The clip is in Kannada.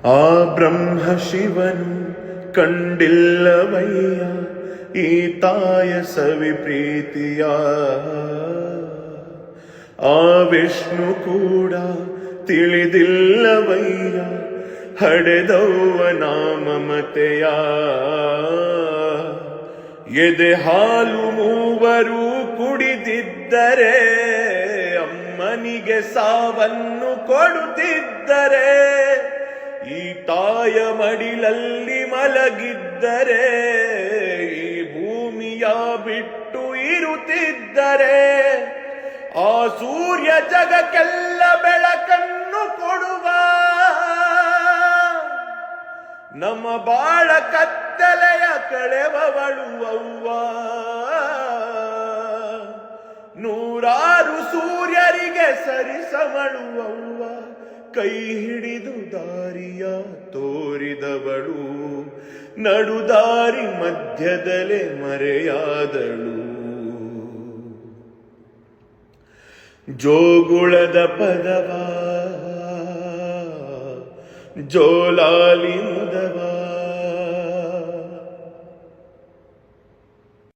ಆ ಬ್ರಹ್ಮ ಶಿವನು ಕಂಡಿಲ್ಲವಯ್ಯ ಈ ತಾಯ ಸವಿ ಪ್ರೀತಿಯ. ಆ ವಿಷ್ಣು ಕೂಡ ತಿಳಿದಿಲ್ಲವಯ್ಯ ಹಡೆದವ್ವ ಮಮತೆಯ. ಎದೆ ಹಾಲು ಮೂವರು ಕುಡಿದಿದ್ದರೆ ಅಮ್ಮನಿಗೆ ಸಾವನ್ನು ಕೊಡುತ್ತಿದ್ದರೆ, ಈ ತಾಯ ಮಡಿಲಲ್ಲಿ ಮಲಗಿದ್ದರೆ ಈ ಭೂಮಿಯ ಬಿಟ್ಟು ಇರುತ್ತಿದ್ದರೆ, ಆ ಸೂರ್ಯ ಜಗಕ್ಕೆಲ್ಲ ಬೆಳಕನ್ನು ಕೊಡುವ ನಮ್ಮ ಬಾಳ ಕತ್ತಲೆಯ ಕಳೆವವಳು ಅವ್ವ. ನೂರಾರು ಸೂರ್ಯರಿಗೆ ಸರಿಸಮಳು ಅವ್ವ. ಕೈ ಹಿಡಿದು ದಾರಿಯ ತೋರಿದವಳು, ನಡುದಾರಿ ಮಧ್ಯದಲ್ಲೇ ಮರೆಯಾದಳು. ಜೋಗುಳದ ಪದವ ಜೋಲಾಲಿ ಮುದವ